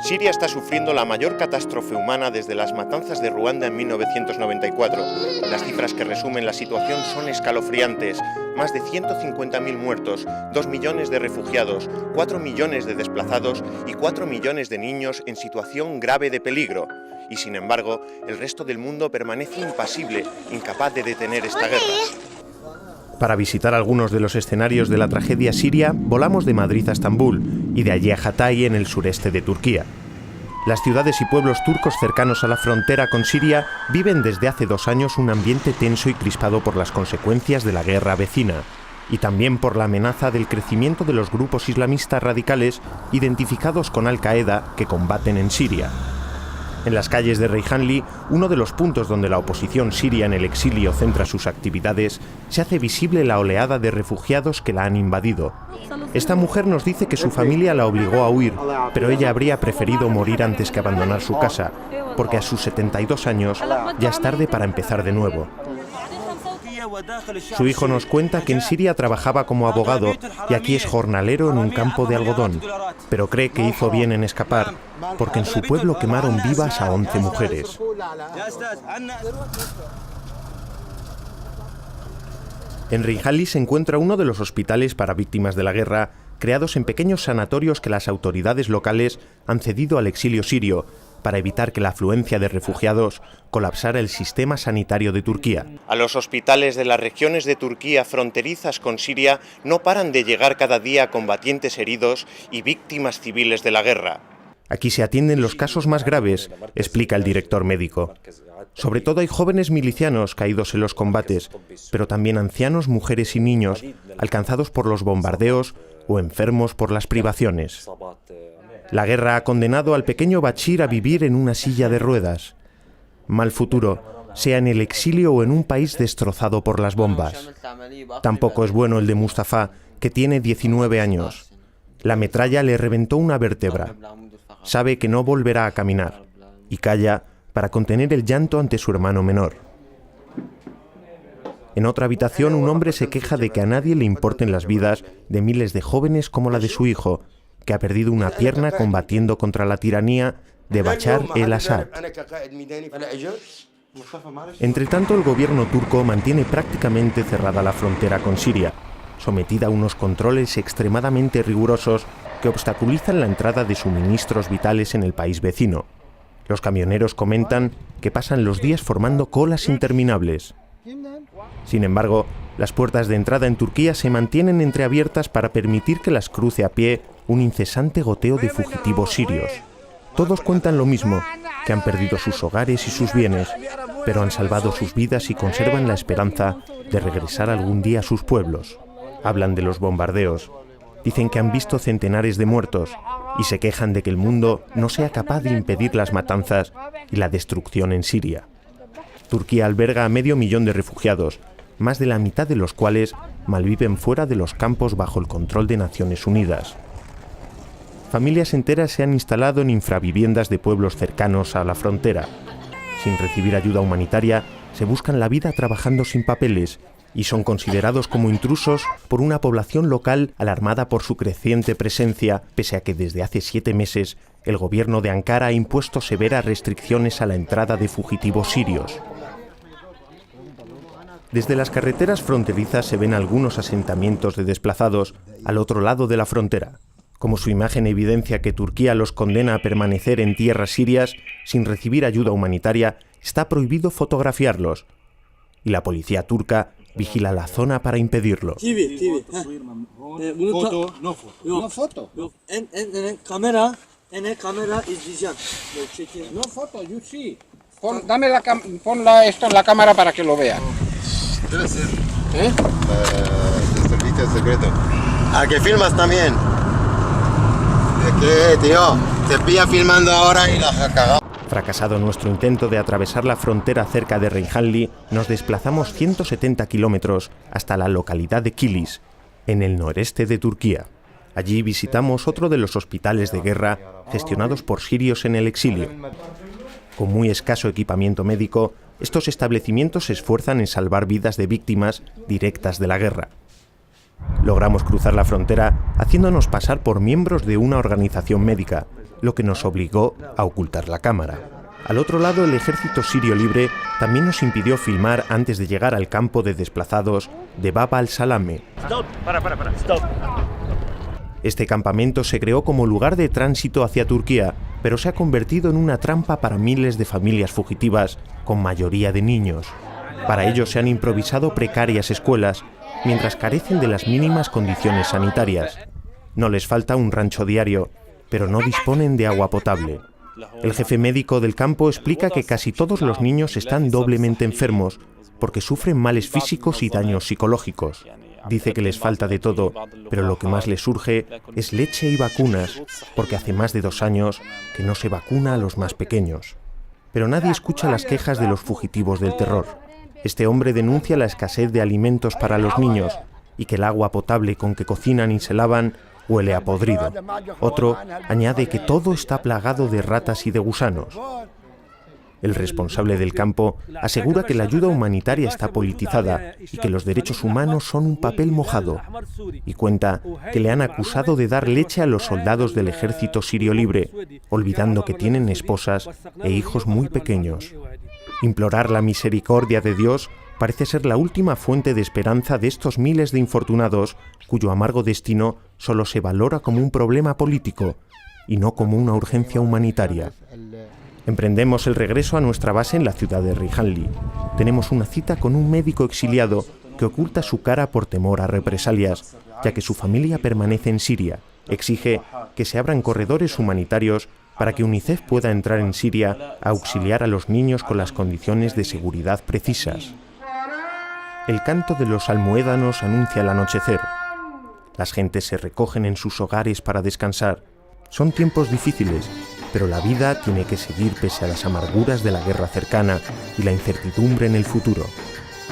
Siria está sufriendo la mayor catástrofe humana desde las matanzas de Ruanda en 1994. Las cifras que resumen la situación son escalofriantes. Más de 150.000 muertos, 2 millones de refugiados, 4 millones de desplazados y 4 millones de niños en situación grave de peligro. Y sin embargo, el resto del mundo permanece impasible, incapaz de detener esta guerra. Para visitar algunos de los escenarios de la tragedia siria, volamos de Madrid a Estambul y de allí a Hatay, en el sureste de Turquía. Las ciudades y pueblos turcos cercanos a la frontera con Siria viven desde hace 2 años un ambiente tenso y crispado por las consecuencias de la guerra vecina, y también por la amenaza del crecimiento de los grupos islamistas radicales identificados con Al-Qaeda que combaten en Siria. En las calles de Reyhanli, uno de los puntos donde la oposición siria en el exilio centra sus actividades, se hace visible la oleada de refugiados que la han invadido. Esta mujer nos dice que su familia la obligó a huir, pero ella habría preferido morir antes que abandonar su casa, porque a sus 72 años ya es tarde para empezar de nuevo. Su hijo nos cuenta que en Siria trabajaba como abogado y aquí es jornalero en un campo de algodón, pero cree que hizo bien en escapar, porque en su pueblo quemaron vivas a 11 mujeres. En Reyhanli se encuentra uno de los hospitales para víctimas de la guerra, creados en pequeños sanatorios que las autoridades locales han cedido al exilio sirio, para evitar que la afluencia de refugiados colapsara el sistema sanitario de Turquía. A los hospitales de las regiones de Turquía fronterizas con Siria no paran de llegar cada día combatientes heridos y víctimas civiles de la guerra. Aquí se atienden los casos más graves, explica el director médico. Sobre todo hay jóvenes milicianos caídos en los combates, pero también ancianos, mujeres y niños, alcanzados por los bombardeos o enfermos por las privaciones. La guerra ha condenado al pequeño Bachir a vivir en una silla de ruedas. Mal futuro, sea en el exilio o en un país destrozado por las bombas. Tampoco es bueno el de Mustafa, que tiene 19 años. La metralla le reventó una vértebra. Sabe que no volverá a caminar y calla para contener el llanto ante su hermano menor. En otra habitación, un hombre se queja de que a nadie le importen las vidas de miles de jóvenes como la de su hijo, que ha perdido una pierna combatiendo contra la tiranía de Bachar el-Assad. Entre tanto, el gobierno turco mantiene prácticamente cerrada la frontera con Siria, sometida a unos controles extremadamente rigurosos que obstaculizan la entrada de suministros vitales en el país vecino. Los camioneros comentan que pasan los días formando colas interminables. Sin embargo, las puertas de entrada en Turquía se mantienen entreabiertas para permitir que las cruce a pie un incesante goteo de fugitivos sirios. Todos cuentan lo mismo, que han perdido sus hogares y sus bienes, pero han salvado sus vidas y conservan la esperanza de regresar algún día a sus pueblos. Hablan de los bombardeos, dicen que han visto centenares de muertos y se quejan de que el mundo no sea capaz de impedir las matanzas y la destrucción en Siria. Turquía alberga a 500.000 de refugiados, más de la mitad de los cuales malviven fuera de los campos bajo el control de Naciones Unidas. Familias enteras se han instalado en infraviviendas de pueblos cercanos a la frontera. Sin recibir ayuda humanitaria, se buscan la vida trabajando sin papeles y son considerados como intrusos por una población local alarmada por su creciente presencia, pese a que desde hace 7 meses el gobierno de Ankara ha impuesto severas restricciones a la entrada de fugitivos sirios. Desde las carreteras fronterizas se ven algunos asentamientos de desplazados al otro lado de la frontera. Como su imagen evidencia que Turquía los condena a permanecer en tierras sirias sin recibir ayuda humanitaria, está prohibido fotografiarlos. Y la policía turca vigila la zona para impedirlo. Esto en la cámara para que lo vea. El servicio secreto. ¿A qué filmas también? ¿Qué, tío? Te pilla filmando ahora y la has cagado. Fracasado nuestro intento de atravesar la frontera cerca de Reyhanli, nos desplazamos 170 kilómetros hasta la localidad de Kilis, en el noreste de Turquía. Allí visitamos otro de los hospitales de guerra gestionados por sirios en el exilio. Con muy escaso equipamiento médico, estos establecimientos se esfuerzan en salvar vidas de víctimas directas de la guerra. Logramos cruzar la frontera haciéndonos pasar por miembros de una organización médica lo que nos obligó a ocultar la cámara. Al otro lado, el ejército sirio libre también nos impidió filmar antes de llegar al campo de desplazados de Bab al-Salame. Stop. Stop. Este campamento se creó como lugar de tránsito hacia Turquía, pero se ha convertido en una trampa para miles de familias fugitivas, con mayoría de niños. Para ello se han improvisado precarias escuelas, mientras carecen de las mínimas condiciones sanitarias. No les falta un rancho diario, pero no disponen de agua potable. El jefe médico del campo explica que casi todos los niños están doblemente enfermos, porque sufren males físicos y daños psicológicos. Dice que les falta de todo, pero lo que más les surge es leche y vacunas, porque hace más de 2 años que no se vacuna a los más pequeños. Pero nadie escucha las quejas de los fugitivos del terror. Este hombre denuncia la escasez de alimentos para los niños y que el agua potable con que cocinan y se lavan huele a podrido. Otro añade que todo está plagado de ratas y de gusanos. El responsable del campo asegura que la ayuda humanitaria está politizada y que los derechos humanos son un papel mojado, y cuenta que le han acusado de dar leche a los soldados del ejército sirio libre, olvidando que tienen esposas e hijos muy pequeños. Implorar la misericordia de Dios parece ser la última fuente de esperanza de estos miles de infortunados cuyo amargo destino solo se valora como un problema político y no como una urgencia humanitaria. Emprendemos el regreso a nuestra base en la ciudad de Rihanli. Tenemos una cita con un médico exiliado que oculta su cara por temor a represalias, ya que su familia permanece en Siria. Exige que se abran corredores humanitarios para que UNICEF pueda entrar en Siria a auxiliar a los niños con las condiciones de seguridad precisas. El canto de los almoédanos anuncia el anochecer. Las gentes se recogen en sus hogares para descansar. Son tiempos difíciles, pero la vida tiene que seguir pese a las amarguras de la guerra cercana y la incertidumbre en el futuro.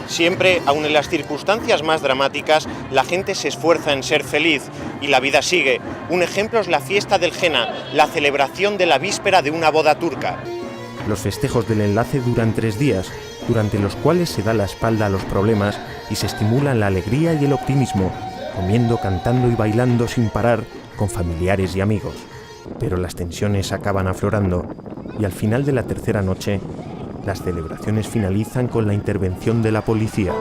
Siempre, aun en las circunstancias más dramáticas, la gente se esfuerza en ser feliz y la vida sigue. Un ejemplo es la fiesta del Henna, la celebración de la víspera de una boda turca. Los festejos del enlace duran 3 días, durante los cuales se da la espalda a los problemas y se estimulan la alegría y el optimismo, comiendo, cantando y bailando sin parar con familiares y amigos. Pero las tensiones acaban aflorando y al final de la tercera noche, las celebraciones finalizan con la intervención de la policía.